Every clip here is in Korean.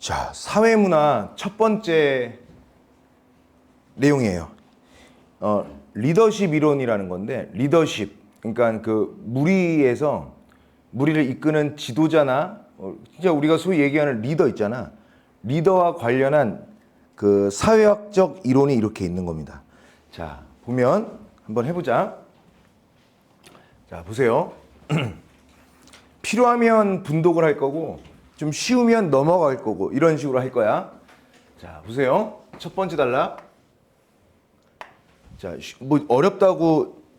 자, 사회문화 첫 번째 내용이에요. 리더십 이론이라는 건데, 리더십, 그러니까 그 무리에서 무리를 이끄는 지도자나 진짜 우리가 소위 얘기하는 리더 있잖아. 리더와 관련한 그 사회학적 이론이 이렇게 있는 겁니다. 자, 보면 한번 해보자. 자, 보세요. 필요하면 분독을 할 거고 좀 쉬우면 넘어갈 거고 이런 식으로 할 거야. 자, 보세요. 첫 번째 단락. 자, 뭐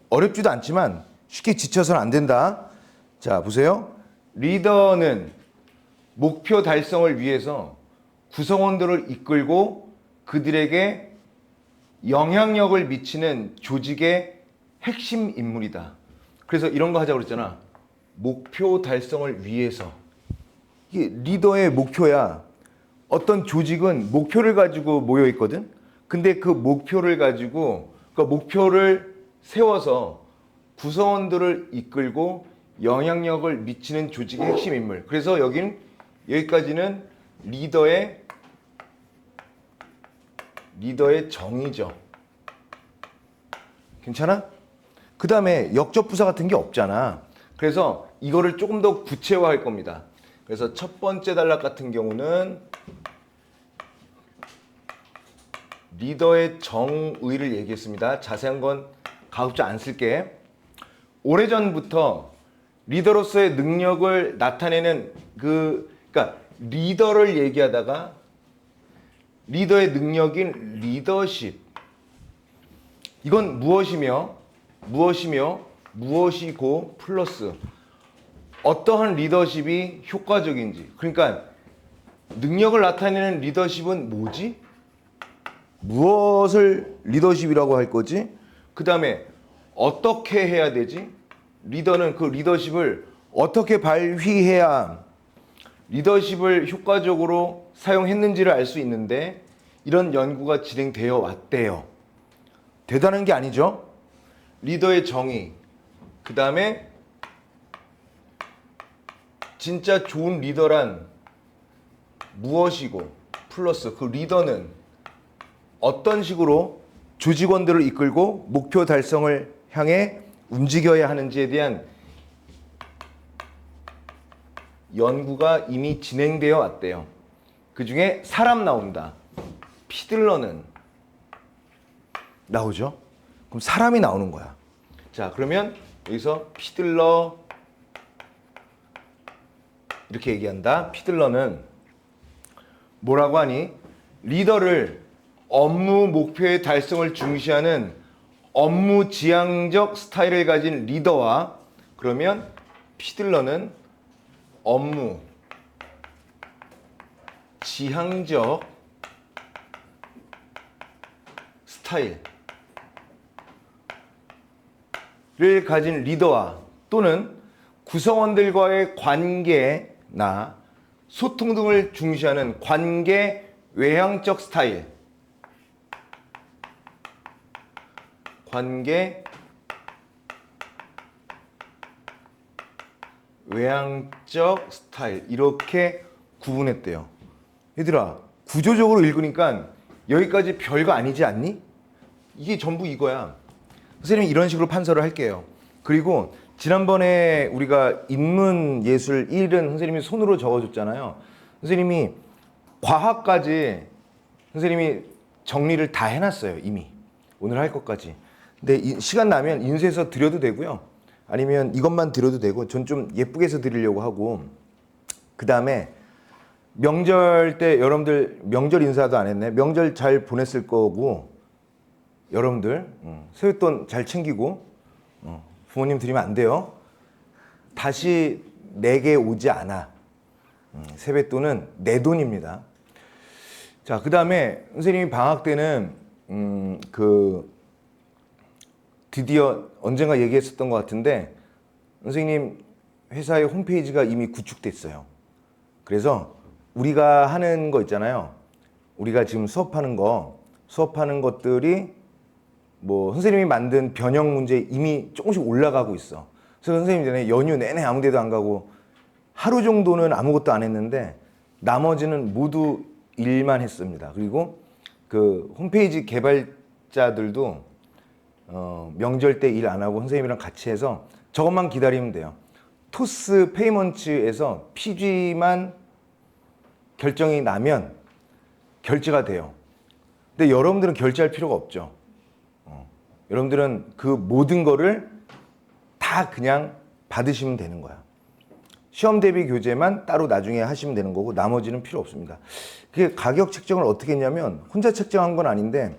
어렵지도 않지만 쉽게 지쳐서는 안 된다. 자, 보세요. 리더는 목표 달성을 위해서 구성원들을 이끌고 그들에게 영향력을 미치는 조직의 핵심 인물이다. 그래서 이런 거 하자고 그랬잖아. 목표 달성을 위해서. 이게 리더의 목표야. 어떤 조직은 목표를 가지고 모여 있거든. 근데 그 목표를 가지고 목표를 세워서 구성원들을 이끌고 영향력을 미치는 조직의 핵심 인물. 그래서 여기까지는 리더의 정의죠. 괜찮아? 그 다음에 역접부사 같은 게 없잖아. 그래서 이거를 조금 더 구체화할 겁니다. 그래서 첫 번째 단락 같은 경우는 리더의 정의를 얘기했습니다. 자세한 건 가급적 안 쓸게. 오래전부터 리더로서의 능력을 나타내는 그러니까 리더를 얘기하다가 리더의 능력인 리더십. 이건 무엇이고 플러스 어떠한 리더십이 효과적인지. 그러니까 능력을 나타내는 리더십은 뭐지? 무엇을 리더십이라고 할 거지? 그 다음에 어떻게 해야 되지? 리더는 그 리더십을 어떻게 발휘해야 리더십을 효과적으로 사용했는지를 알 수 있는데 이런 연구가 진행되어 왔대요. 대단한 게 아니죠? 리더의 정의, 그 다음에 진짜 좋은 리더란 무엇이고 플러스 그 리더는 어떤 식으로 조직원들을 이끌고 목표 달성을 향해 움직여야 하는지에 대한 연구가 이미 진행되어 왔대요. 그 중에 사람 나온다. 피들러는 나오죠. 그럼 사람이 나오는 거야. 자, 그러면 여기서 피들러 이렇게 얘기한다. 피들러는 뭐라고 하니? 리더를 업무 목표의 달성을 중시하는 업무 지향적 스타일을 가진 리더와 그러면 피들러는 업무 지향적 스타일을 가진 리더와 또는 구성원들과의 관계나 소통 등을 중시하는 관계 외향적 스타일, 관계 외향적 스타일 이렇게 구분했대요. 얘들아, 구조적으로 읽으니까 여기까지 별거 아니지 않니? 이게 전부 이거야. 선생님이 이런 식으로 판서를 할게요. 그리고 지난번에 우리가 인문예술 1은 선생님이 손으로 적어줬잖아요. 선생님이 과학까지 선생님이 정리를 다 해놨어요. 이미 오늘 할 것까지. 근데 시간 나면 인쇄해서 드려도 되고요. 아니면 이것만 드려도 되고 전 좀 예쁘게 해서 드리려고 하고 그 다음에 명절 때 여러분들 명절 인사도 안 했네. 명절 잘 보냈을 거고 여러분들 세뱃돈 잘 챙기고 부모님 드리면 안 돼요. 다시 내게 오지 않아. 세뱃돈은 내 돈입니다. 자, 그 다음에 선생님이 방학 때는 드디어 언젠가 얘기했었던 것 같은데 선생님 회사의 홈페이지가 이미 구축됐어요. 그래서 우리가 하는 거 있잖아요. 우리가 지금 수업하는 것들이 뭐 선생님이 만든 변형 문제 이미 조금씩 올라가고 있어. 그래서 선생님이 전에 연휴 내내 아무 데도 안 가고 하루 정도는 아무것도 안 했는데 나머지는 모두 일만 했습니다. 그리고 그 홈페이지 개발자들도 명절 때 일 안 하고 선생님이랑 같이 해서 저것만 기다리면 돼요. 토스 페이먼츠에서 PG만 결정이 나면 결제가 돼요. 근데 여러분들은 결제할 필요가 없죠. 여러분들은 그 모든 거를 다 그냥 받으시면 되는 거야. 시험 대비 교재만 따로 나중에 하시면 되는 거고 나머지는 필요 없습니다. 그게 가격 책정을 어떻게 했냐면 혼자 책정한 건 아닌데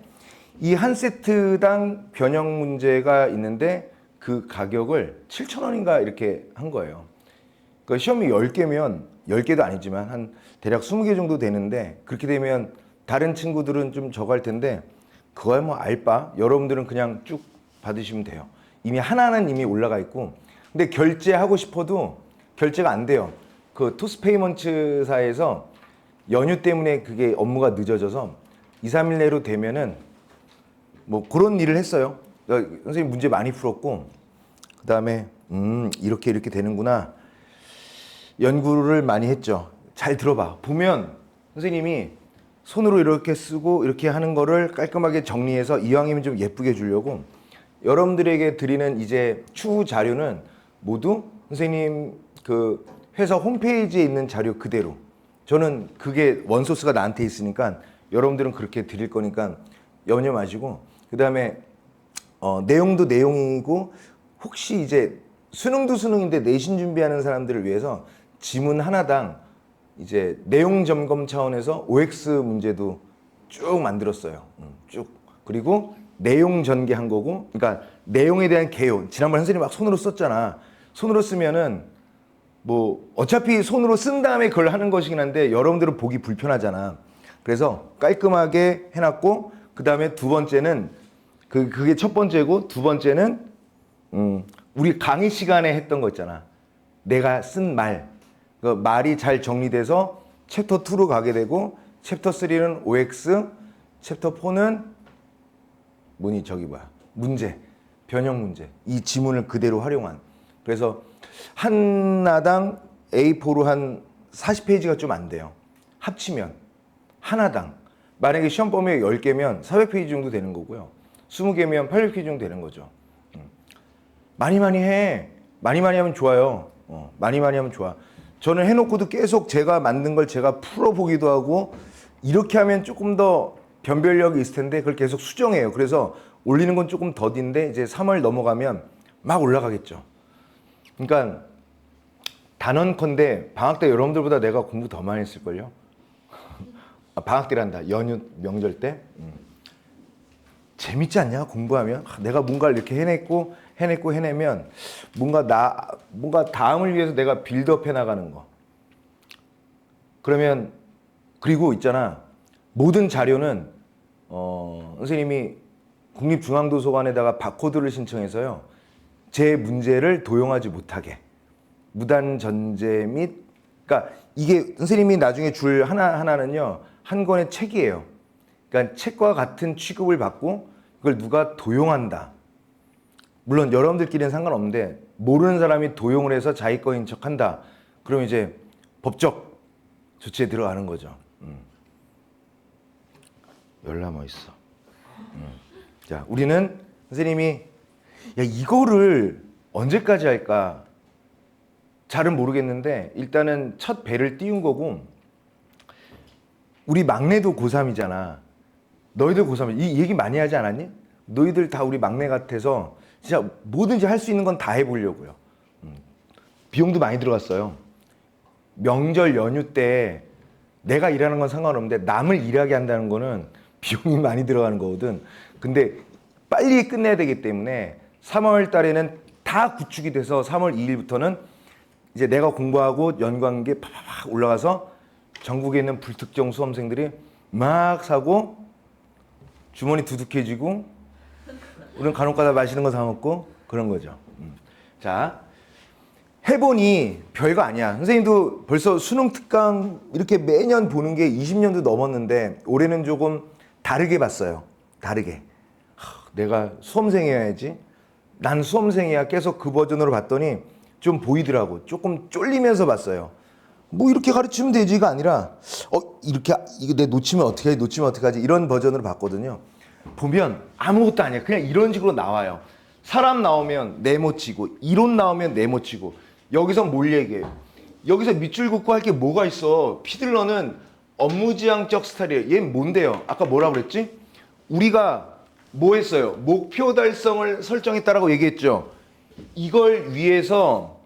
이 한 세트당 변형 문제가 있는데 그 가격을 7,000원인가 이렇게 한 거예요. 그러니까 시험이 10개면 10개도 아니지만 한 대략 20개 정도 되는데 그렇게 되면 다른 친구들은 좀 저거 할 텐데 그거야 뭐 알바. 여러분들은 그냥 쭉 받으시면 돼요. 이미 하나는 이미 올라가 있고 근데 결제하고 싶어도 결제가 안 돼요. 그 토스페이먼츠사에서 연휴 때문에 그게 업무가 늦어져서 2, 3일 내로 되면은 뭐 그런 일을 했어요. 그러니까 선생님 문제 많이 풀었고 그다음에 이렇게 되는구나. 연구를 많이 했죠. 잘 들어봐. 보면 선생님이 손으로 이렇게 쓰고 이렇게 하는 거를 깔끔하게 정리해서 이왕이면 좀 예쁘게 주려고 여러분들에게 드리는 이제 추후 자료는 모두 선생님 그 회사 홈페이지에 있는 자료 그대로 저는 그게 원소스가 나한테 있으니까 여러분들은 그렇게 드릴 거니까 염려 마시고 그 다음에 내용도 내용이고 혹시 이제 수능도 수능인데 내신 준비하는 사람들을 위해서 지문 하나당 이제 내용 점검 차원에서 OX 문제도 쭉 만들었어요. 쭉. 그리고 내용 전개한 거고, 그러니까 내용에 대한 개요. 지난번 선생님 막 손으로 썼잖아. 손으로 쓰면은 뭐 어차피 손으로 쓴 다음에 그걸 하는 것이긴 한데 여러분들은 보기 불편하잖아. 그래서 깔끔하게 해놨고 그 다음에 두 번째는 그게 첫 번째고 두 번째는 우리 강의 시간에 했던 거 있잖아. 내가 쓴 말. 그 말이 잘 정리돼서 챕터 2로 가게 되고 챕터 3는 OX, 챕터 4는 문제, 변형 문제. 이 지문을 그대로 활용한. 그래서 하나당 A4로 한 40페이지가 좀 안 돼요. 합치면 하나당. 만약에 시험 범위가 10개면 400페이지 정도 되는 거고요. 20개면 800페이지 정도 되는 거죠. 많이 해. 많이 하면 좋아요. 많이 하면 좋아. 저는 해놓고도 계속 제가 만든 걸 제가 풀어보기도 하고 이렇게 하면 조금 더 변별력이 있을 텐데 그걸 계속 수정해요. 그래서 올리는 건 조금 더딘데 이제 3월 넘어가면 막 올라가겠죠. 그러니까 단언컨대 방학 때 여러분들보다 내가 공부 더 많이 했을걸요. 방학 때란다. 연휴 명절 때. 재밌지 않냐 공부하면? 내가 뭔가를 이렇게 해내면 뭔가 다음을 위해서 내가 빌드업 해나가는 거. 그러면 그리고 있잖아. 모든 자료는 선생님이 국립중앙도서관에다가 바코드를 신청해서요. 제 문제를 도용하지 못하게 무단 전제 및 그러니까 이게 선생님이 나중에 줄 하나는요. 한 권의 책이에요. 그러니까 책과 같은 취급을 받고 그걸 누가 도용한다. 물론 여러분들끼리는 상관없는데 모르는 사람이 도용을 해서 자기 거인 척한다. 그럼 이제 법적 조치에 들어가는 거죠. 열나 멋있어. 자, 우리는 선생님이 야 이거를 언제까지 할까? 잘은 모르겠는데 일단은 첫 배를 띄운 거고 우리 막내도 고3이잖아. 너희들 고3 이 얘기 많이 하지 않았니? 너희들 다 우리 막내 같아서 진짜 뭐든지 할 수 있는 건 다 해보려고요. 비용도 많이 들어갔어요. 명절 연휴 때 내가 일하는 건 상관없는데 남을 일하게 한다는 거는 비용이 많이 들어가는 거거든. 근데 빨리 끝내야 되기 때문에 3월 달에는 다 구축이 돼서 3월 2일부터는 이제 내가 공부하고 연구한 게 팍팍 올라가서 전국에 있는 불특정 수험생들이 막 사고 주머니 두둑해지고 우리는 간혹가다 맛있는 거 사 먹고 그런 거죠. 자, 해보니 별거 아니야. 선생님도 벌써 수능 특강 이렇게 매년 보는 게 20년도 넘었는데 올해는 조금 다르게 봤어요. 다르게. 내가 수험생이어야지. 난 수험생이야. 계속 그 버전으로 봤더니 좀 보이더라고. 조금 쫄리면서 봤어요. 뭐 이렇게 가르치면 되지가 아니라 이렇게 이거 내 놓치면 어떻게 하지? 놓치면 어떻게 하지? 이런 버전으로 봤거든요. 보면 아무것도 아니야. 그냥 이런 식으로 나와요. 사람 나오면 네모치고 이론 나오면 네모치고 여기서 뭘 얘기해요? 여기서 밑줄 긋고 할 게 뭐가 있어? 피들러는 업무지향적 스타일이에요. 얘는 뭔데요? 아까 뭐라고 그랬지? 우리가 뭐 했어요? 목표 달성을 설정했다라고 얘기했죠. 이걸 위해서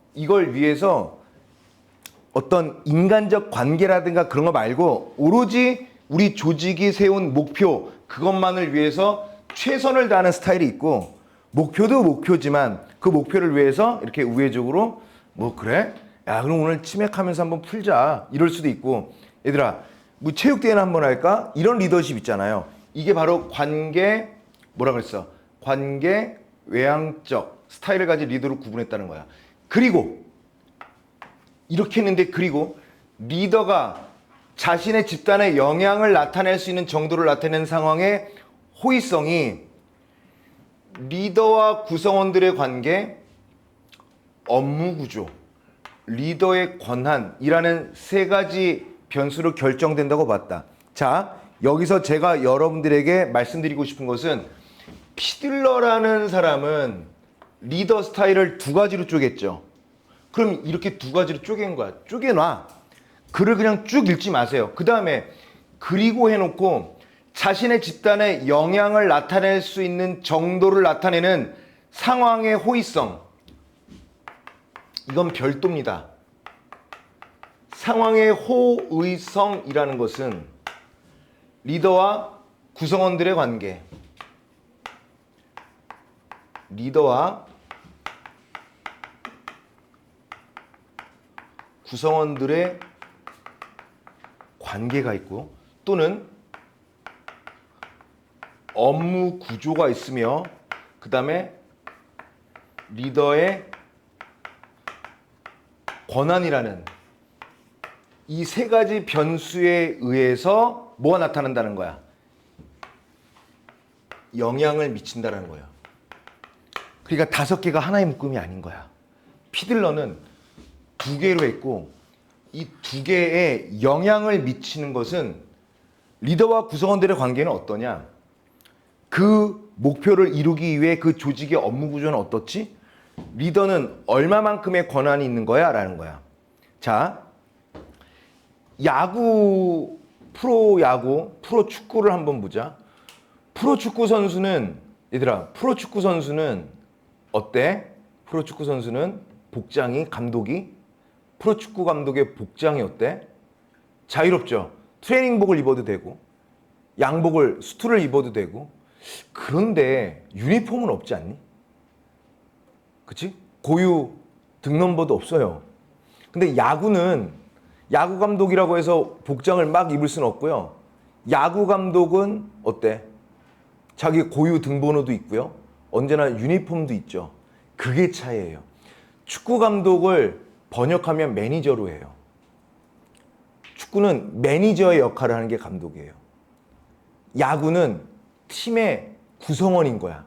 어떤 인간적 관계라든가 그런 거 말고 오로지 우리 조직이 세운 목표 그것만을 위해서 최선을 다하는 스타일이 있고 목표도 목표지만 그 목표를 위해서 이렇게 우회적으로 뭐 그래? 야 그럼 오늘 치맥하면서 한번 풀자 이럴 수도 있고 얘들아 뭐 체육대회나 한번 할까? 이런 리더십 있잖아요. 이게 바로 관계 뭐라 그랬어? 관계 외향적 스타일을 가진 리더로 구분했다는 거야. 그리고 이렇게 했는데 그리고 리더가 자신의 집단의 영향을 나타낼 수 있는 정도를 나타내는 상황의 호의성이 리더와 구성원들의 관계, 업무 구조, 리더의 권한이라는 세 가지 변수로 결정된다고 봤다. 자, 여기서 제가 여러분들에게 말씀드리고 싶은 것은 피들러라는 사람은 리더 스타일을 두 가지로 쪼갰죠. 그럼 이렇게 두 가지로 쪼갠 거야. 쪼개놔. 글을 그냥 쭉 읽지 마세요. 그 다음에 그리고 해놓고 자신의 집단의 영향을 나타낼 수 있는 정도를 나타내는 상황의 호의성. 이건 별도입니다. 상황의 호의성이라는 것은 리더와 구성원들의 관계, 리더와 구성원들의 관계가 있고 또는 업무 구조가 있으며 그 다음에 리더의 권한이라는 이 세 가지 변수에 의해서 뭐가 나타난다는 거야? 영향을 미친다는 거야. 그러니까 5개가 하나의 묶음이 아닌 거야. 피들러는 2개로 했고 이 2개의 영향을 미치는 것은 리더와 구성원들의 관계는 어떠냐? 그 목표를 이루기 위해 그 조직의 업무 구조는 어떻지? 리더는 얼마만큼의 권한이 있는 거야? 라는 거야. 자, 야구, 프로축구를 한번 보자. 프로축구 선수는, 얘들아, 프로축구 선수는 어때? 프로축구 선수는 복장이, 감독이, 프로축구 감독의 복장이 어때? 자유롭죠? 트레이닝복을 입어도 되고, 양복을, 수트를 입어도 되고, 그런데 유니폼은 없지 않니? 그치? 고유 등넘버도 없어요. 근데 야구는 야구 감독이라고 해서 복장을 막 입을 수는 없고요. 야구 감독은 어때? 자기 고유 등번호도 있고요. 언제나 유니폼도 있죠. 그게 차이예요. 축구 감독을 번역하면 매니저로 해요. 축구는 매니저의 역할을 하는 게 감독이에요. 야구는 팀의 구성원인 거야.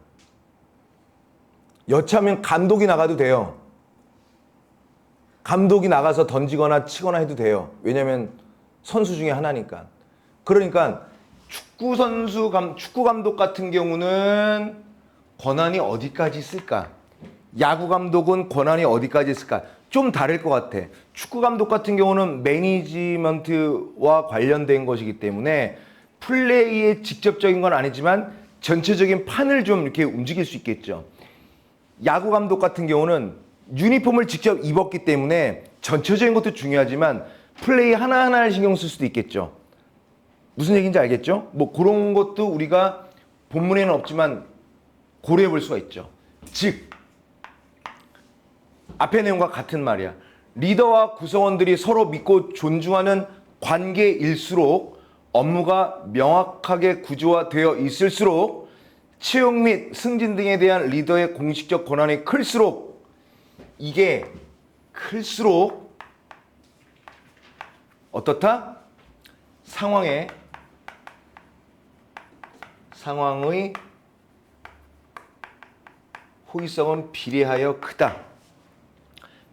여차하면 감독이 나가도 돼요. 감독이 나가서 던지거나 치거나 해도 돼요. 왜냐면 선수 중에 하나니까. 그러니까 축구 감독 같은 경우는 권한이 어디까지 있을까? 야구 감독은 권한이 어디까지 있을까? 좀 다를 것 같아. 축구 감독 같은 경우는 매니지먼트와 관련된 것이기 때문에 플레이에 직접적인 건 아니지만 전체적인 판을 좀 이렇게 움직일 수 있겠죠. 야구 감독 같은 경우는 유니폼을 직접 입었기 때문에 전체적인 것도 중요하지만 플레이 하나하나를 신경 쓸 수도 있겠죠. 무슨 얘기인지 알겠죠? 뭐 그런 것도 우리가 본문에는 없지만 고려해 볼 수가 있죠. 즉 앞의 내용과 같은 말이야. 리더와 구성원들이 서로 믿고 존중하는 관계일수록 업무가 명확하게 구조화되어 있을수록 채용 및 승진 등에 대한 리더의 공식적 권한이 클수록 이게 클수록 어떻다? 상황의 호의성은 비례하여 크다.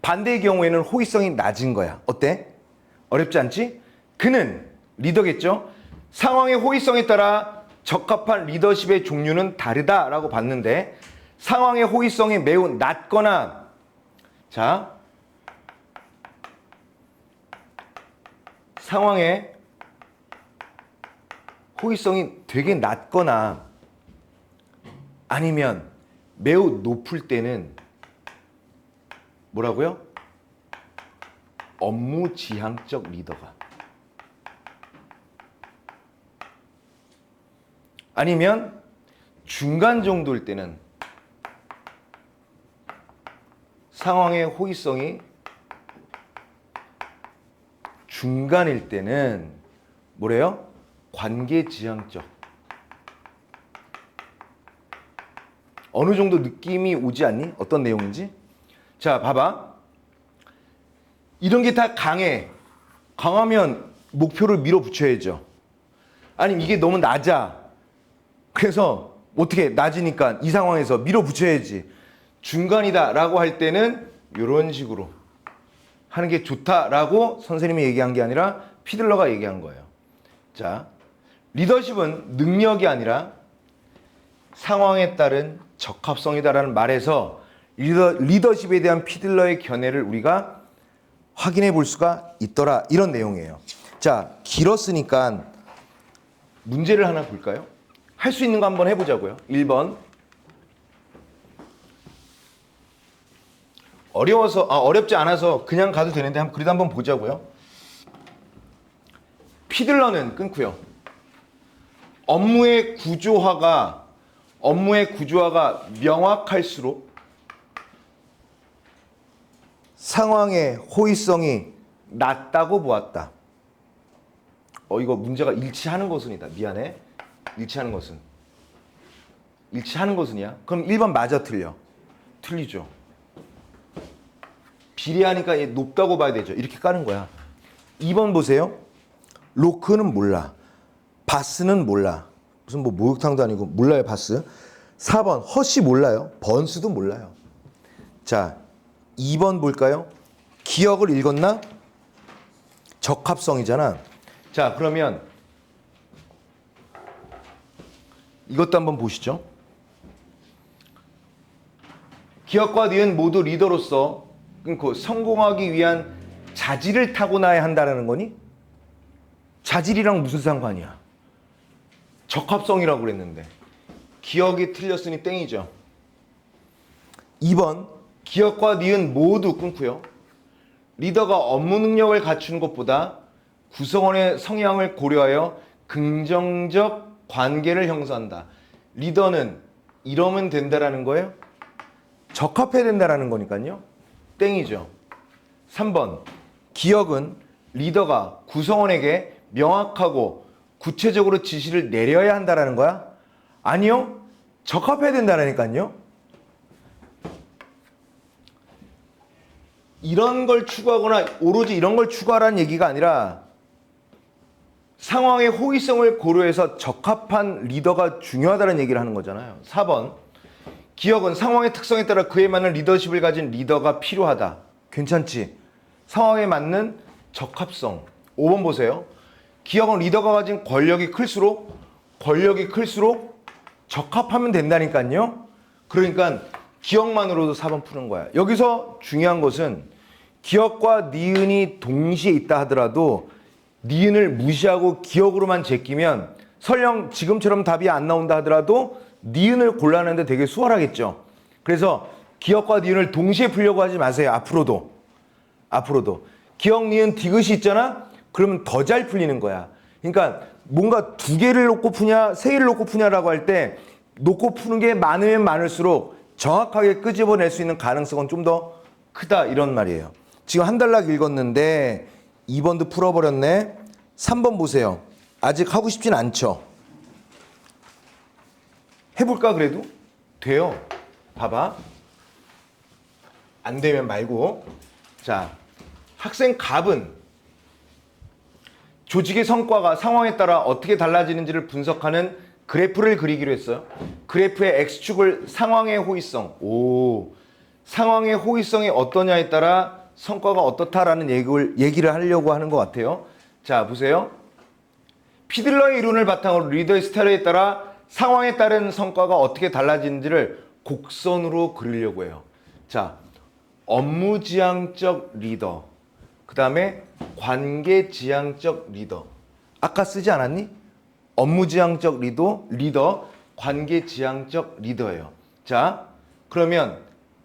반대의 경우에는 호의성이 낮은 거야. 어때? 어렵지 않지? 그는 리더겠죠. 상황의 호의성에 따라 적합한 리더십의 종류는 다르다라고 봤는데 상황의 호의성이 매우 낮거나 자 상황의 호의성이 되게 낮거나 아니면 매우 높을 때는 뭐라고요? 업무지향적 리더가 아니면 중간 정도일 때는 상황의 호의성이 중간일 때는 뭐래요? 관계지향적. 어느 정도 느낌이 오지 않니? 어떤 내용인지? 자, 봐봐. 이런 게 다 강해. 강하면 목표를 밀어붙여야죠. 아니면 이게 너무 낮아. 그래서 어떻게 낮으니까 이 상황에서 밀어붙여야지. 중간이다라고 할 때는 이런 식으로 하는 게 좋다라고 선생님이 얘기한 게 아니라 피들러가 얘기한 거예요. 자, 리더십은 능력이 아니라 상황에 따른 적합성이다라는 말에서 리더십에 대한 피들러의 견해를 우리가 확인해 볼 수가 있더라. 이런 내용이에요. 자, 길었으니까 문제를 하나 볼까요? 할 수 있는 거 한번 해보자고요. 1번. 어렵지 않아서 그냥 가도 되는데 그래도 한번 보자고요. 피들러는 끊고요. 업무의 구조화가 명확할수록 상황의 호의성이 낮다고 보았다. 이거 문제가 일치하는 것은이다. 미안해. 일치하는 것은이야? 그럼 1번 맞아 틀려? 틀리죠. 비례하니까 얘 높다고 봐야 되죠. 이렇게 까는 거야. 2번 보세요. 로크는 몰라. 바스는 몰라. 무슨 뭐 목욕탕도 아니고 몰라요, 바스. 4번 헛이 몰라요. 번스도 몰라요. 자, 2번 볼까요? 기억을 읽었나? 적합성이잖아. 자, 그러면 이것도 한번 보시죠. 기억과 니은 모두 리더로서 끊고 성공하기 위한 자질을 타고나야 한다는 거니? 자질이랑 무슨 상관이야? 적합성이라고 그랬는데 기억이 틀렸으니 땡이죠. 2번 기억과 니은 모두 끊고요. 리더가 업무 능력을 갖추는 것보다 구성원의 성향을 고려하여 긍정적 관계를 형성한다. 리더는 이러면 된다라는 거예요? 적합해야 된다라는 거니까요. 땡이죠. 3번 기억은 리더가 구성원에게 명확하고 구체적으로 지시를 내려야 한다라는 거야? 아니요. 적합해야 된다라니까요. 이런 걸 추구하거나 오로지 이런 걸 추구하라는 얘기가 아니라 상황의 호의성을 고려해서 적합한 리더가 중요하다는 얘기를 하는 거잖아요. 4번 기억은 상황의 특성에 따라 그에 맞는 리더십을 가진 리더가 필요하다. 괜찮지? 상황에 맞는 적합성. 5번 보세요. 기억은 리더가 가진 권력이 클수록 적합하면 된다니까요. 그러니까 기억만으로도 4번 푸는 거야. 여기서 중요한 것은 기억과 니은이 동시에 있다 하더라도 니은을 무시하고 기억으로만 제끼면 설령 지금처럼 답이 안 나온다 하더라도 니은을 골라내는데 되게 수월하겠죠. 그래서 기억과 니은을 동시에 풀려고 하지 마세요. 앞으로도 기억, 니은, 디귿이 있잖아. 그러면 더 잘 풀리는 거야. 그러니까 뭔가 2개를 놓고 푸냐 3개를 놓고 푸냐라고 할 때 놓고 푸는 게 많으면 많을수록 정확하게 끄집어낼 수 있는 가능성은 좀 더 크다 이런 말이에요. 지금 한 단락 읽었는데 2번도 풀어버렸네. 3번 보세요. 아직 하고 싶진 않죠. 해볼까 그래도? 돼요. 봐봐. 안 되면 말고. 자, 학생 갑은 조직의 성과가 상황에 따라 어떻게 달라지는지를 분석하는 그래프를 그리기로 했어요. 그래프의 X축을 상황의 호의성. 상황의 호의성이 어떠냐에 따라 성과가 어떻다라는 얘기를 하려고 하는 것 같아요. 자, 보세요. 피들러의 이론을 바탕으로 리더의 스타일에 따라 상황에 따른 성과가 어떻게 달라지는지를 곡선으로 그리려고 해요. 자, 업무지향적 리더, 그 다음에 관계지향적 리더. 아까 쓰지 않았니? 업무지향적 리더, 관계지향적 리더예요. 자, 그러면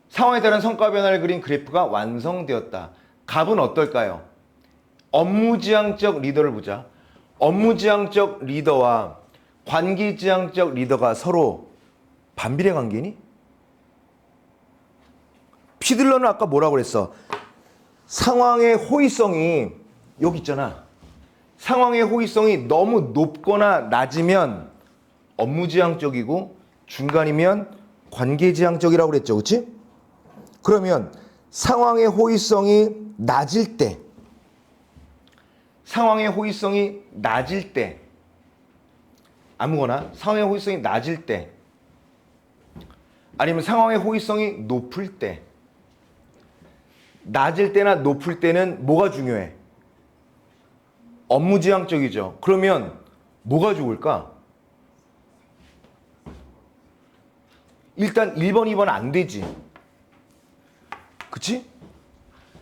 상황에 따른 성과 변화를 그린 그래프가 완성되었다. 값은 어떨까요? 업무지향적 리더를 보자. 업무지향적 리더와 관계지향적 리더가 서로 반비례 관계니? 피들러는 아까 뭐라고 그랬어? 상황의 호의성이 여기 있잖아. 상황의 호의성이 너무 높거나 낮으면 업무지향적이고 중간이면 관계지향적이라고 그랬죠. 그렇지? 그러면 상황의 호의성이 낮을 때 아무거나 상황의 호의성이 낮을 때 아니면 상황의 호의성이 높을 때 낮을 때나 높을 때는 뭐가 중요해? 업무지향적이죠. 그러면 뭐가 좋을까? 일단 1번, 2번 안 되지. 그치?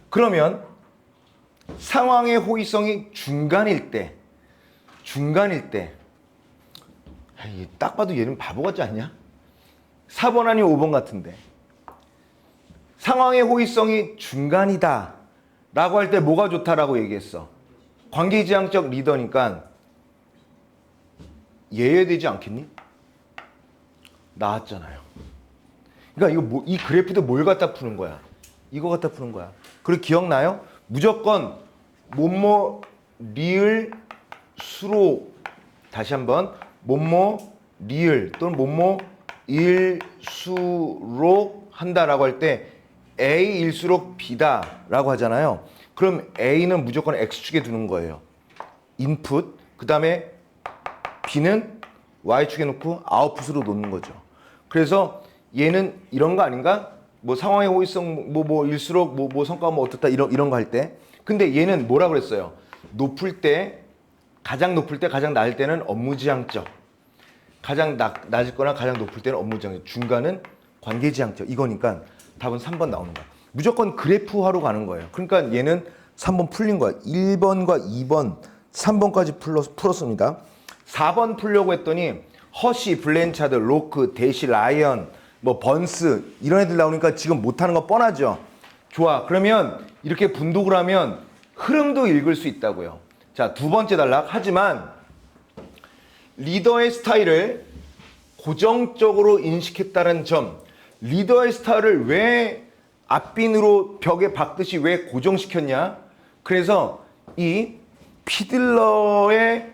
그러면 상황의 호의성이 중간일 때 에이, 딱 봐도 얘는 바보 같지 않냐? 4번 아니면 5번 같은데. 상황의 호의성이 중간이다 라고 할 때 뭐가 좋다라고 얘기했어? 관계지향적 리더니까 예외되지 않겠니? 나왔잖아요. 그러니까 이 그래프도 뭘 갖다 푸는 거야? 이거 갖다 푸는 거야. 그리고 기억나요? 무조건 뭐뭐 리을 수로 다시 한번 뭐뭐 리을 또는 뭐뭐 일수로 한다라고 할 때 A일수록 B다라고 하잖아요. 그럼 A는 무조건 X축에 두는 거예요. 인풋. 그 다음에 B는 Y축에 놓고 아웃풋으로 놓는 거죠. 그래서 얘는 이런 거 아닌가? 뭐 상황의 호의성 일수록 성과가 어떻다 이런 거 할 때. 근데 얘는 뭐라 그랬어요? 가장 높을 때 가장 낮을 때는 업무지향적. 가장 낮을 거나 가장 높을 때는 업무지향적. 중간은 관계지향적. 이거니까 답은 3번 나오는 거야. 무조건 그래프화로 가는 거예요. 그러니까 얘는 3번 풀린 거야. 1번과 2번, 3번까지 풀었습니다. 4번 풀려고 했더니 허시, 블렌차드, 로크, 대시, 라이언, 뭐 번스 이런 애들 나오니까 지금 못하는 거 뻔하죠. 좋아. 그러면 이렇게 분독을 하면 흐름도 읽을 수 있다고요. 자, 두 번째 단락. 하지만 리더의 스타일을 고정적으로 인식했다는 점. 리더의 스타일을 왜 앞빈으로 벽에 박듯이 왜 고정시켰냐? 그래서 이 피들러의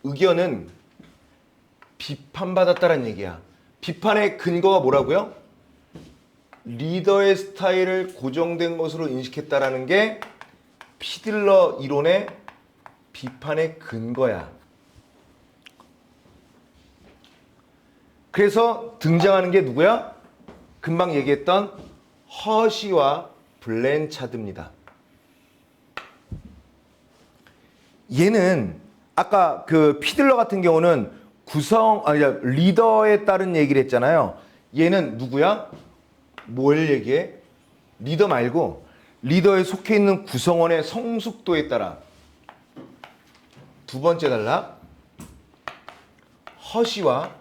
의견은 비판받았다는 얘기야. 비판의 근거가 뭐라고요? 리더의 스타일을 고정된 것으로 인식했다라는 게 피들러 이론의 비판의 근거야. 그래서 등장하는 게 누구야? 금방 얘기했던 허시와 블렌차드입니다. 얘는 아까 그 피들러 같은 경우는 리더에 따른 얘기를 했잖아요. 얘는 누구야? 뭘 얘기해? 리더 말고 리더에 속해 있는 구성원의 성숙도에 따라. 두 번째 단락. 허시와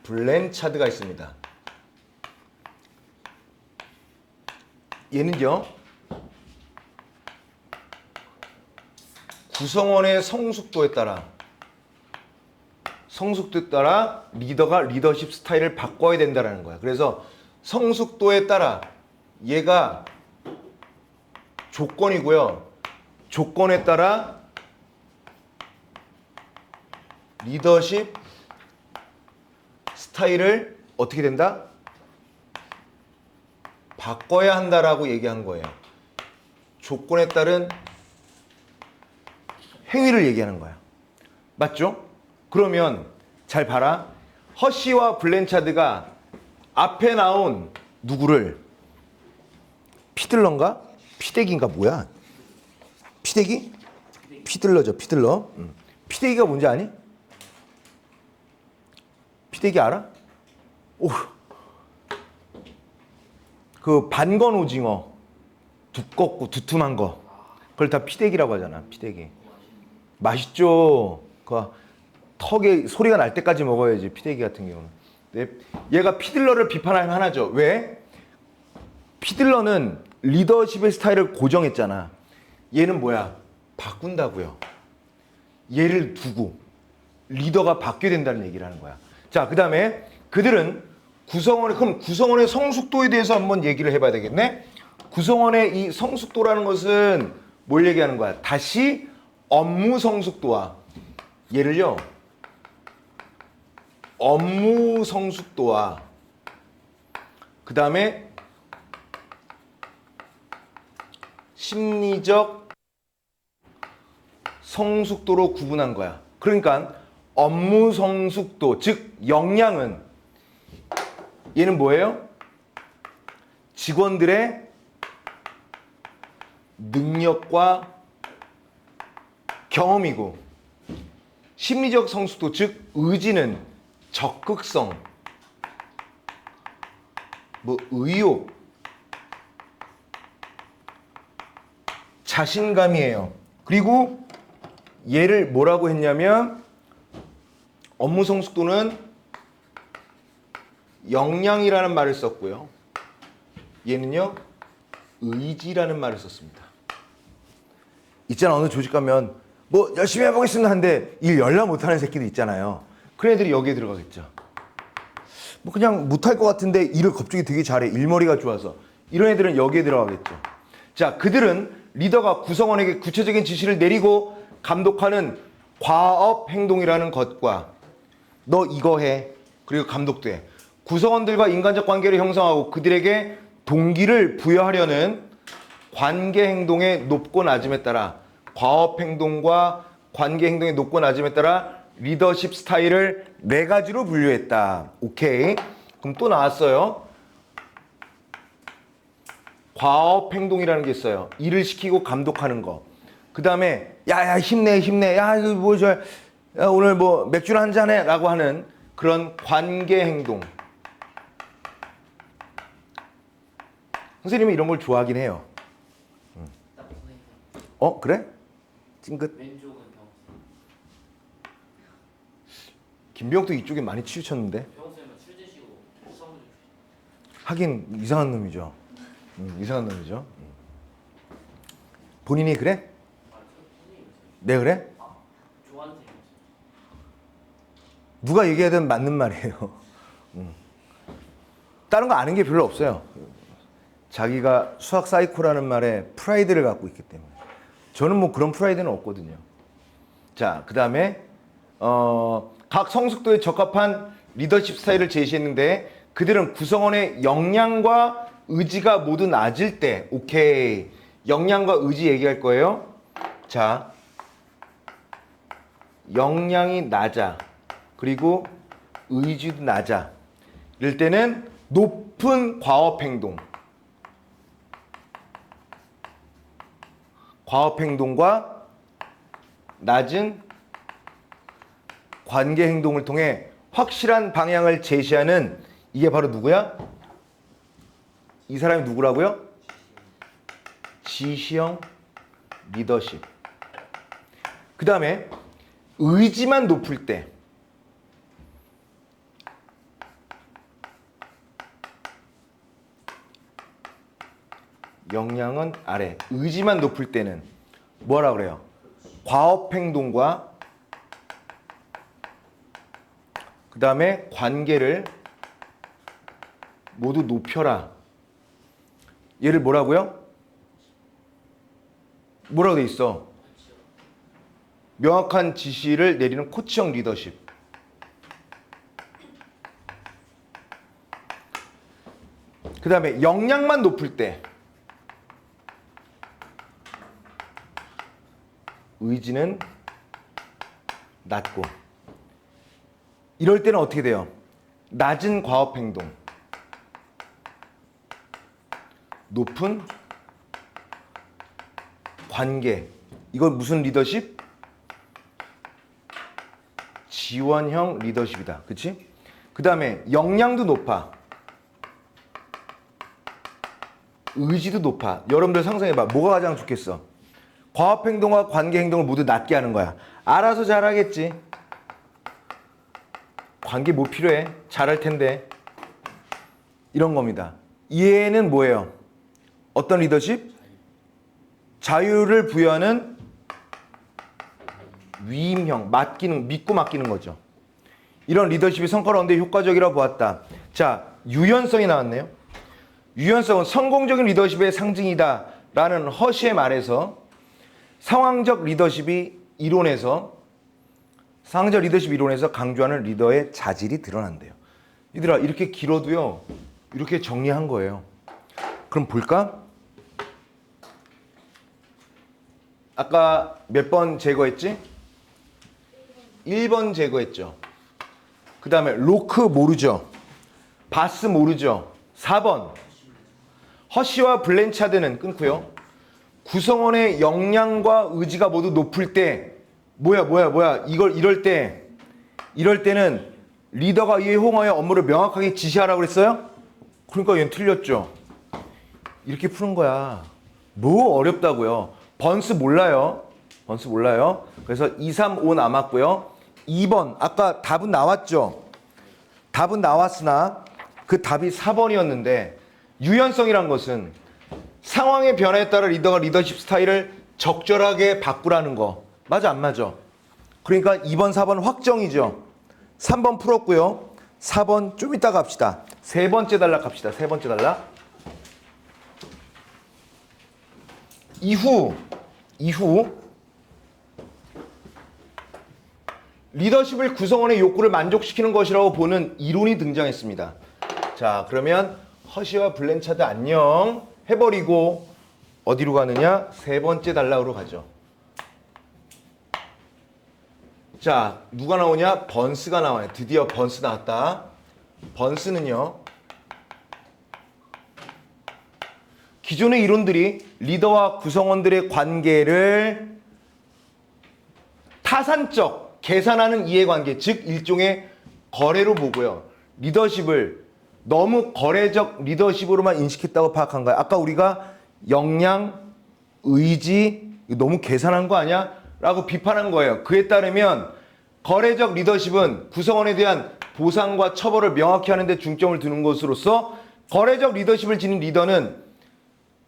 블렌차드가 있습니다. 얘는요, 구성원의 성숙도에 따라 리더가 리더십 스타일을 바꿔야 된다는 거야. 그래서 성숙도에 따라 얘가 조건이고요. 조건에 따라 리더십 스타일을 어떻게 된다? 바꿔야 한다라고 얘기한 거예요. 조건에 따른 행위를 얘기하는 거야. 맞죠? 그러면 잘 봐라. 허시와 블렌차드가 앞에 나온 누구를 피들러인가? 피대기인가 뭐야? 피대기? 피들러죠, 피들러. 피대기가 뭔지 아니? 피대기 알아? 오, 그 반건 오징어, 두껍고 두툼한 거, 그걸 다 피대기라고 하잖아. 피대기. 맛있죠. 그 턱에 소리가 날 때까지 먹어야지. 피대기 같은 경우는. 얘가 피들러를 비판할 만하죠. 왜? 피들러는 리더십의 스타일을 고정했잖아. 얘는 뭐야? 바꾼다고요. 얘를 두고 리더가 바뀌어야 된다는 얘기를 하는 거야. 자, 그 다음에 그들은 그럼 구성원의 성숙도에 대해서 한번 얘기를 해봐야 되겠네. 구성원의 이 성숙도라는 것은 뭘 얘기하는 거야? 다시 업무 성숙도와, 얘를요, 업무 성숙도와 그 다음에 심리적 성숙도로 구분한 거야. 그러니까 업무 성숙도, 즉 역량은, 얘는 뭐예요? 직원들의 능력과 경험이고, 심리적 성숙도, 즉 의지는 적극성, 의욕, 자신감이에요. 그리고 얘를 뭐라고 했냐면, 업무 성숙도는 역량이라는 말을 썼고요. 얘는요, 의지라는 말을 썼습니다. 있잖아, 어느 조직 가면 뭐 열심히 해보겠습니다 하는데 일 열나 못하는 새끼들 있잖아요. 그런 애들이 여기에 들어가겠죠. 뭐 그냥 못할 것 같은데 일을 갑자기 되게 잘해. 일머리가 좋아서. 이런 애들은 여기에 들어가겠죠. 자, 그들은 리더가 구성원에게 구체적인 지시를 내리고 감독하는 과업 행동이라는 것과, 너 이거 해, 그리고 감독도 해, 구성원들과 인간적 관계를 형성하고 그들에게 동기를 부여하려는 관계 행동의 높고 낮음에 따라, 과업 행동과 관계 행동의 높고 낮음에 따라 리더십 스타일을 4가지로 분류했다. 오케이. 그럼 또 나왔어요. 과업 행동이라는 게 있어요. 일을 시키고 감독하는 거. 그 다음에 야야 힘내 힘내, 야 이거 뭐 저 오늘 뭐 맥주나 한잔 해 라고 하는 그런 관계 행동. 선생님은 이런 걸 좋아하긴 해요. 그래? 찡긋. 왼쪽은 병수. 김병도 이쪽에 많이 치우쳤는데. 병수면 술 드시고 성을 하긴 이상한 놈이죠. 이상한 놈이죠. 본인이 그래? 네, 그래? 좋아하는 사람이 누가 얘기하든 맞는 말이에요. 다른 거 아는 게 별로 없어요. 자기가 수학 사이코라는 말에 프라이드를 갖고 있기 때문에. 저는 뭐 그런 프라이드는 없거든요. 자, 그 다음에 각 성숙도에 적합한 리더십 스타일을 제시했는데, 그들은 구성원의 역량과 의지가 모두 낮을 때, 오케이, 역량과 의지 얘기할 거예요. 자, 역량이 낮아, 그리고 의지도 낮아, 이럴 때는 높은 과업 행동, 과업 행동과 낮은 관계 행동을 통해 확실한 방향을 제시하는, 이게 바로 누구야? 이 사람이 누구라고요? 지시형 리더십. 그 다음에 의지만 높을 때, 역량은 아래, 의지만 높을 때는 뭐라 그래요? 과업 행동과 그 다음에 관계를 모두 높여라. 얘를 뭐라고요? 뭐라고 돼 있어? 명확한 지시를 내리는 코치형 리더십. 그 다음에 역량만 높을 때, 의지는 낮고, 이럴 때는 어떻게 돼요? 낮은 과업 행동, 높은 관계. 이건 무슨 리더십? 지원형 리더십이다. 그치? 그 다음에 역량도 높아. 의지도 높아. 여러분들 상상해봐. 뭐가 가장 좋겠어? 과업행동과 관계행동을 모두 낮게 하는 거야. 알아서 잘하겠지. 관계 뭐 필요해? 잘할 텐데. 이런 겁니다. 얘는 뭐예요? 어떤 리더십? 자유를 부여하는 위임형, 믿고 맡기는 거죠. 이런 리더십이 성과를 얻는 데 효과적이라고 보았다. 자, 유연성이 나왔네요. 유연성은 성공적인 리더십의 상징이다 라는 허쉬의 말에서 상황적 리더십 이론에서 강조하는 리더의 자질이 드러난대요. 얘들아, 이렇게 길어도요, 이렇게 정리한 거예요. 그럼 볼까? 아까 몇 번 제거했지? 1번 제거했죠. 그 다음에 로크 모르죠? 바스 모르죠? 4번 허쉬와 블렌차드는 끊고요. 구성원의 역량과 의지가 모두 높을 때 이럴 때는 리더가 이에 호응하여 업무를 명확하게 지시하라고 그랬어요? 그러니까 얘는 틀렸죠. 이렇게 푸는 거야. 뭐 어렵다고요. 번스 몰라요. 그래서 2, 3, 5 남았고요. 2번 아까 답은 나왔죠. 답은 나왔으나 그 답이 4번이었는데 유연성이란 것은 상황의 변화에 따라 리더가 리더십 스타일을 적절하게 바꾸라는 거. 맞아 안 맞아? 그러니까 2번 4번 확정이죠. 3번 풀었고요. 4번 좀 이따 갑시다. 세 번째 단락 갑시다. 세 번째 단락. 이후 리더십을 구성원의 욕구를 만족시키는 것이라고 보는 이론이 등장했습니다. 자, 그러면 허쉬와 블렌차드 안녕 해버리고 어디로 가느냐? 세 번째 단락으로 가죠. 자, 누가 나오냐? 번스가 나와요. 드디어 번스 나왔다. 번스는요, 기존의 이론들이 리더와 구성원들의 관계를 타산적, 계산하는 이해관계, 즉 일종의 거래로 보고요. 리더십을 너무 거래적 리더십으로만 인식했다고 파악한 거야. 아까 우리가 역량, 의지, 너무 계산한 거 아니야? 라고 비판한 거예요. 그에 따르면 거래적 리더십은 구성원에 대한 보상과 처벌을 명확히 하는 데 중점을 두는 것으로서 거래적 리더십을 지닌 리더는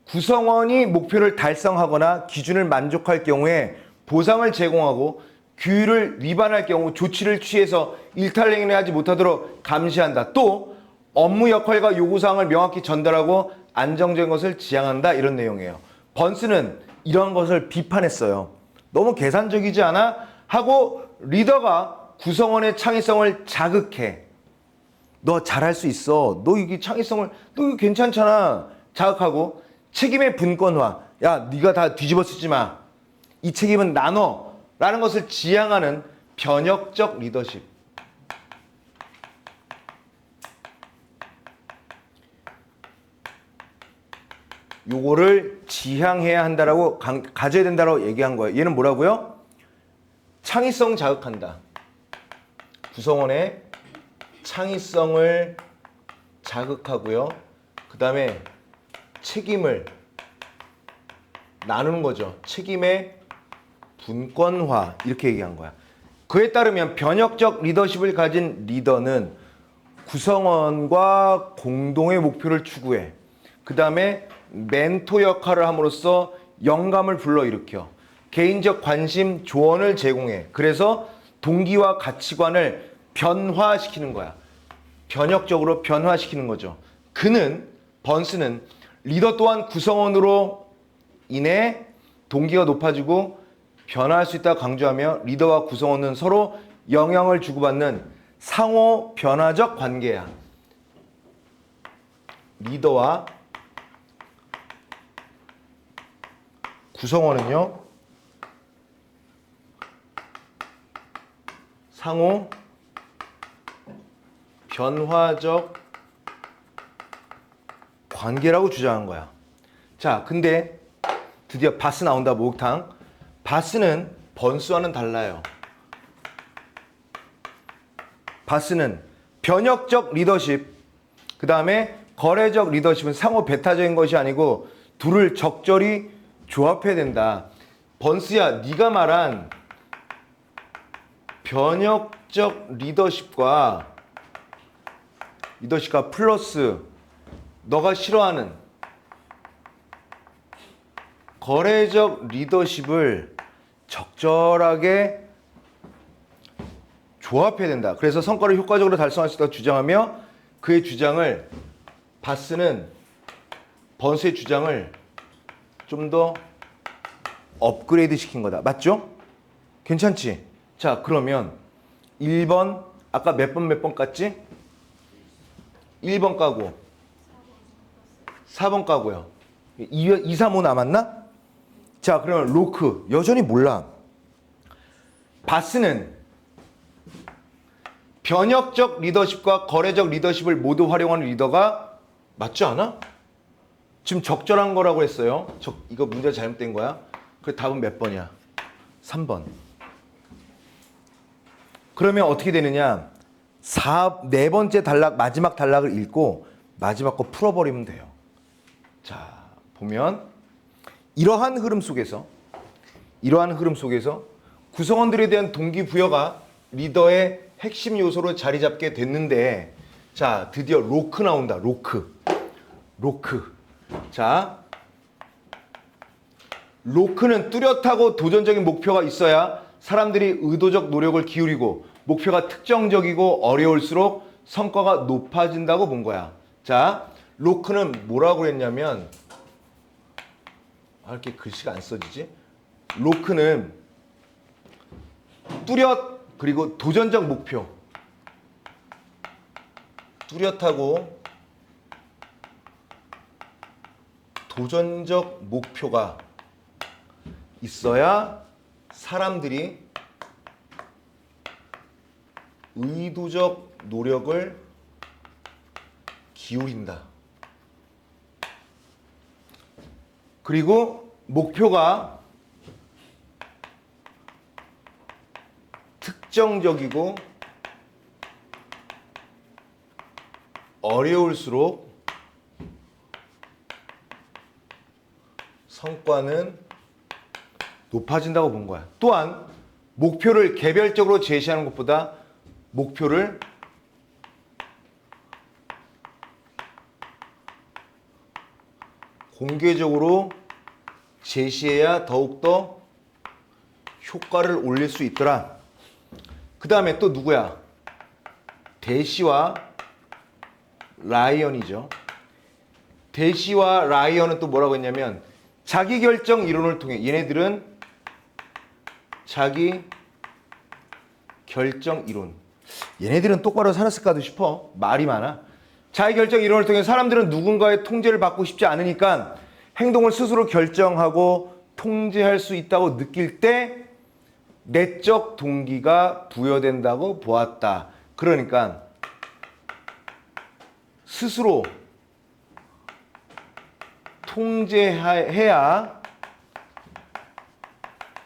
구성원이 목표를 달성하거나 기준을 만족할 경우에 보상을 제공하고 규율을 위반할 경우 조치를 취해서 일탈행위를 하지 못하도록 감시한다. 또 업무 역할과 요구사항을 명확히 전달하고 안정적인 것을 지향한다. 이런 내용이에요. 번스는 이런 것을 비판했어요. 너무 계산적이지 않아? 하고 리더가 구성원의 창의성을 자극해. 너 잘할 수 있어. 너 이게 창의성을, 너 이거 괜찮잖아. 자극하고 책임의 분권화. 야, 네가 다 뒤집어 쓰지 마. 이 책임은 나눠. 라는 것을 지향하는 변혁적 리더십. 요거를 지향해야 한다라고 가져야 된다라고 얘기한 거예요. 얘는 뭐라고요? 창의성 자극한다. 구성원의 창의성을 자극하고요. 그 다음에 책임을 나누는 거죠. 책임의 분권화 이렇게 얘기한 거야. 그에 따르면 변혁적 리더십을 가진 리더는 구성원과 공동의 목표를 추구해. 그 다음에 멘토 역할을 함으로써 영감을 불러일으켜 개인적 관심, 조언을 제공해. 그래서 동기와 가치관을 변화시키는 거야. 변혁적으로 변화시키는 거죠. 번스는 리더 또한 구성원으로 인해 동기가 높아지고 변화할 수 있다고 강조하며 리더와 구성원은 서로 영향을 주고받는 상호 변화적 관계야. 리더와 구성원은요, 상호 변화적 관계라고 주장한 거야. 자, 근데 드디어 바스 나온다. 목욕탕. 바스는 번스와는 달라요. 바스는 변혁적 리더십, 그 다음에 거래적 리더십은 상호 배타적인 것이 아니고 둘을 적절히 조합해야 된다. 번스야, 네가 말한 변혁적 리더십과 플러스 너가 싫어하는 거래적 리더십을 적절하게 조합해야 된다. 그래서 성과를 효과적으로 달성할 수 있다고 주장하며 그의 주장을 바스는 번스의 주장을 좀 더 업그레이드 시킨 거다. 맞죠? 괜찮지? 자, 그러면 1번 아까 몇 번 깠지? 1번 까고 4번 까고요. 2, 3, 5 남았나? 자, 그러면 로크 여전히 몰라. 바스는 변혁적 리더십과 거래적 리더십을 모두 활용하는 리더가 맞지 않아? 지금 적절한 거라고 했어요. 이거 문제가 잘못된 거야. 그 답은 몇 번이야? 3번. 그러면 어떻게 되느냐? 네 번째 단락, 마지막 단락을 읽고 마지막 거 풀어버리면 돼요. 자, 보면 이러한 흐름 속에서 구성원들에 대한 동기부여가 리더의 핵심 요소로 자리 잡게 됐는데, 자, 드디어 로크 나온다. 로크. 자, 로크는 뚜렷하고 도전적인 목표가 있어야 사람들이 의도적 노력을 기울이고 목표가 특정적이고 어려울수록 성과가 높아진다고 본 거야. 자, 로크는 뭐라고 했냐면, 이렇게 글씨가 안 써지지? 로크는 뚜렷 그리고 도전적 목표, 뚜렷하고 도전적 목표가 있어야 사람들이 의도적 노력을 기울인다. 그리고 목표가 특정적이고 어려울수록 성과는 높아진다고 본 거야. 또한 목표를 개별적으로 제시하는 것보다 목표를 공개적으로 제시해야 더욱더 효과를 올릴 수 있더라. 그 다음에 또 누구야? 대시와 라이언이죠. 대시와 라이언은 또 뭐라고 했냐면, 자기결정 이론을 통해, 얘네들은 자기결정 이론, 얘네들은 똑바로 살았을까도 싶어. 말이 많아. 자기결정 이론을 통해 사람들은 누군가의 통제를 받고 싶지 않으니까 행동을 스스로 결정하고 통제할 수 있다고 느낄 때 내적 동기가 부여된다고 보았다. 그러니까 스스로 통제해야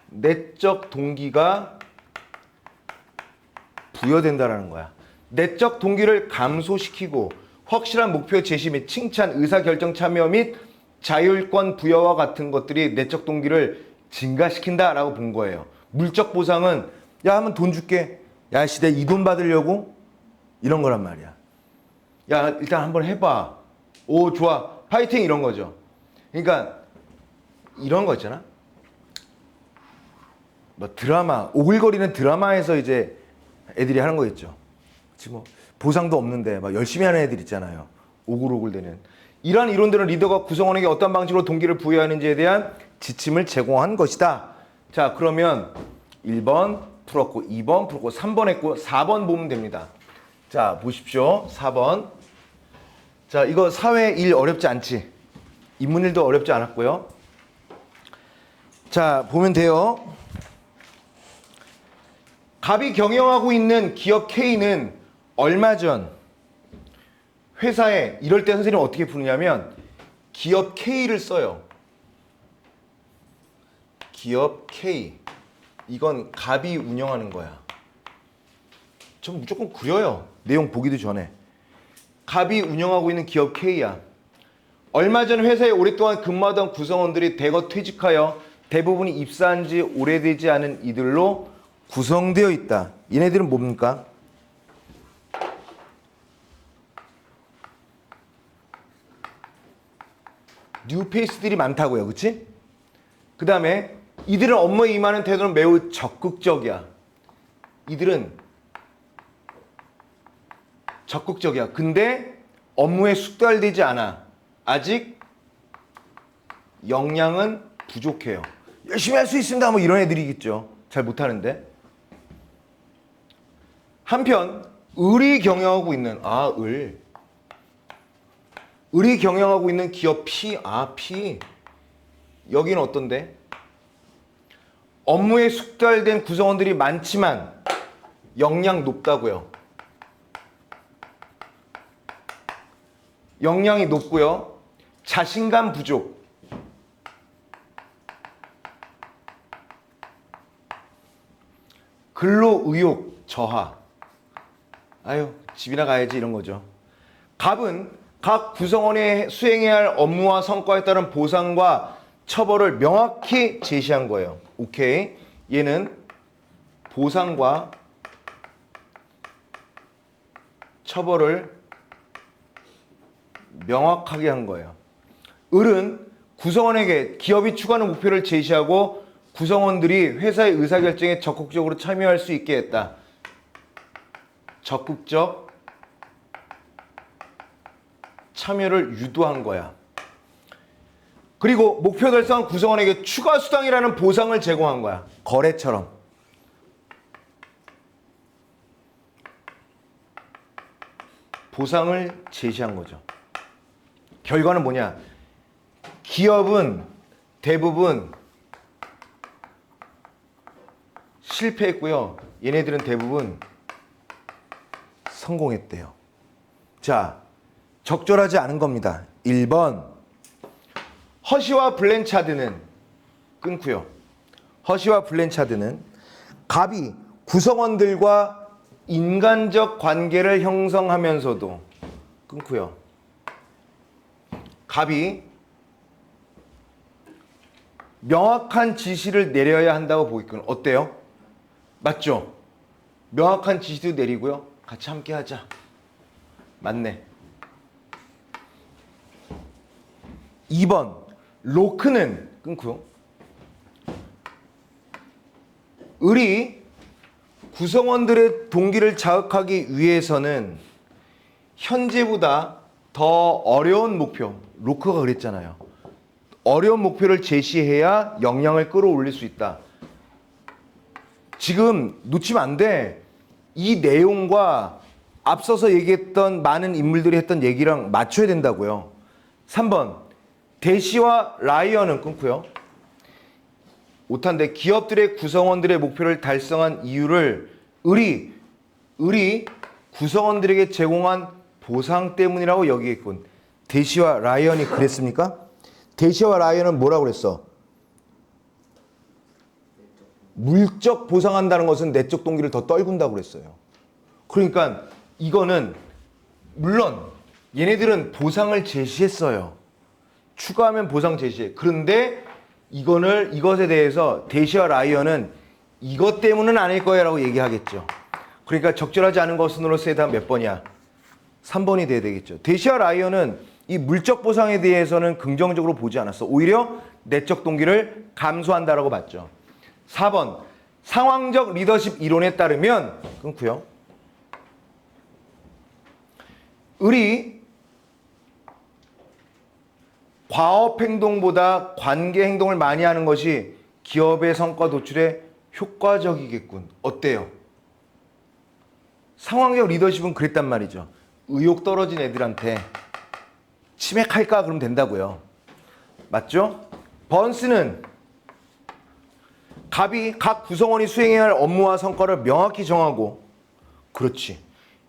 내적 동기가 부여된다라는 거야. 내적 동기를 감소시키고 확실한 목표 제시 및 칭찬, 의사결정 참여 및 자율권 부여와 같은 것들이 내적 동기를 증가시킨다라고 본 거예요. 물적 보상은 야, 하면 돈 줄게. 야, 씨, 내가 이 돈 받으려고? 이런 거란 말이야. 야, 일단 한번 해봐. 오, 좋아. 파이팅! 이런 거죠. 그러니까 이런 거 있잖아. 뭐 드라마, 오글거리는 드라마에서 이제 애들이 하는 거 있죠. 지금 뭐 보상도 없는데 막 열심히 하는 애들 있잖아요. 오글오글대는. 이러한 이론들은 리더가 구성원에게 어떤 방식으로 동기를 부여하는지에 대한 지침을 제공한 것이다. 자, 그러면 1번 풀었고 2번 풀었고 3번 했고 4번 보면 됩니다. 자, 보십시오. 4번. 자, 이거 사회 일 어렵지 않지? 인문일도 어렵지 않았고요. 자, 보면 돼요. 갑이 경영하고 있는 기업 K는 얼마 전 회사에, 이럴 때 선생님은 어떻게 푸느냐면 기업 K를 써요. 기업 K. 이건 갑이 운영하는 거야. 전 무조건 그려요. 내용 보기도 전에. 갑이 운영하고 있는 기업 K야. 얼마 전 회사에 오랫동안 근무하던 구성원들이 대거 퇴직하여 대부분이 입사한 지 오래되지 않은 이들로 구성되어 있다. 얘네들은 뭡니까? 뉴페이스들이 많다고요. 그치? 그 다음에 이들은 업무에 임하는 태도는 매우 적극적이야. 이들은 적극적이야. 근데 업무에 숙달되지 않아. 아직 역량은 부족해요. 열심히 할 수 있습니다. 뭐 이런 애들이겠죠. 잘 못하는데. 한편 을이 경영하고 있는 을이 경영하고 있는 기업 P. P. 여기는 어떤데? 업무에 숙달된 구성원들이 많지만 역량 높다고요. 역량이 높고요. 자신감 부족. 근로 의욕 저하. 아유, 집이나 가야지 이런 거죠. 갑은 각 구성원이 수행해야 할 업무와 성과에 따른 보상과 처벌을 명확히 제시한 거예요. 오케이. 얘는 보상과 처벌을 명확하게 한 거예요. 을은 구성원에게 기업이 추구하는 목표를 제시하고 구성원들이 회사의 의사결정에 적극적으로 참여할 수 있게 했다. 적극적 참여를 유도한 거야. 그리고 목표 달성한 구성원에게 추가 수당이라는 보상을 제공한 거야. 거래처럼. 보상을 제시한 거죠. 결과는 뭐냐? 기업은 대부분 실패했고요. 얘네들은 대부분 성공했대요. 자, 적절하지 않은 겁니다. 1번 허시와 블랜차드는 끊고요. 허시와 블랜차드는 갑이 구성원들과 인간적 관계를 형성하면서도 끊고요. 갑이 명확한 지시를 내려야 한다고 보이거든요. 어때요? 맞죠? 명확한 지시도 내리고요. 같이 함께 하자. 맞네. 2번 로크는 끊고요. 을이 구성원들의 동기를 자극하기 위해서는 현재보다 더 어려운 목표, 로크가 그랬잖아요. 어려운 목표를 제시해야 역량을 끌어올릴 수 있다. 지금 놓치면 안 돼. 이 내용과 앞서서 얘기했던 많은 인물들이 했던 얘기랑 맞춰야 된다고요. 3번 대시와 라이언은 끊고요. 오탄데 기업들의 구성원들의 목표를 달성한 이유를 을이 구성원들에게 제공한 보상 때문이라고 여기겠군. 대시와 라이언이 그랬습니까? 대시와 라이언은 뭐라고 그랬어? 물적 보상한다는 것은 내적 동기를 더 떨군다고 그랬어요. 그러니까 이거는 물론 얘네들은 보상을 제시했어요. 추가하면 보상 제시해. 그런데 이것에 대해서 대시와 라이언은 이것 때문은 아닐 거야 라고 얘기하겠죠. 그러니까 적절하지 않은 것으로서의 답 몇 번이야? 3번이 돼야 되겠죠. 대시와 라이언은 이 물적 보상에 대해서는 긍정적으로 보지 않았어. 오히려 내적 동기를 감소한다라고 봤죠. 4번 상황적 리더십 이론에 따르면 끊고요. 을이 과업 행동보다 관계 행동을 많이 하는 것이 기업의 성과 도출에 효과적이겠군. 어때요? 상황적 리더십은 그랬단 말이죠. 의욕 떨어진 애들한테 치맥할까? 그러면 된다고요. 맞죠? 번스는 갑이 각 구성원이 수행해야 할 업무와 성과를 명확히 정하고 그렇지.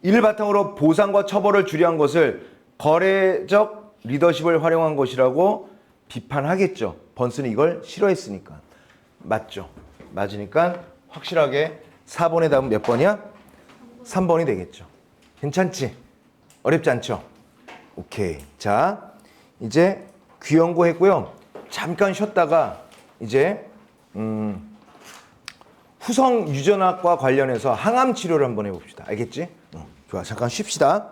이를 바탕으로 보상과 처벌을 주려한 것을 거래적 리더십을 활용한 것이라고 비판하겠죠. 번스는 이걸 싫어했으니까. 맞죠? 맞으니까 확실하게 4번의 답은 몇 번이야? 3번이 되겠죠. 괜찮지? 어렵지 않죠? 오케이. 자, 이제 귀연고 했고요. 잠깐 쉬었다가 이제 후성 유전학과 관련해서 항암 치료를 한번 해봅시다. 알겠지? 좋아. 잠깐 쉽시다.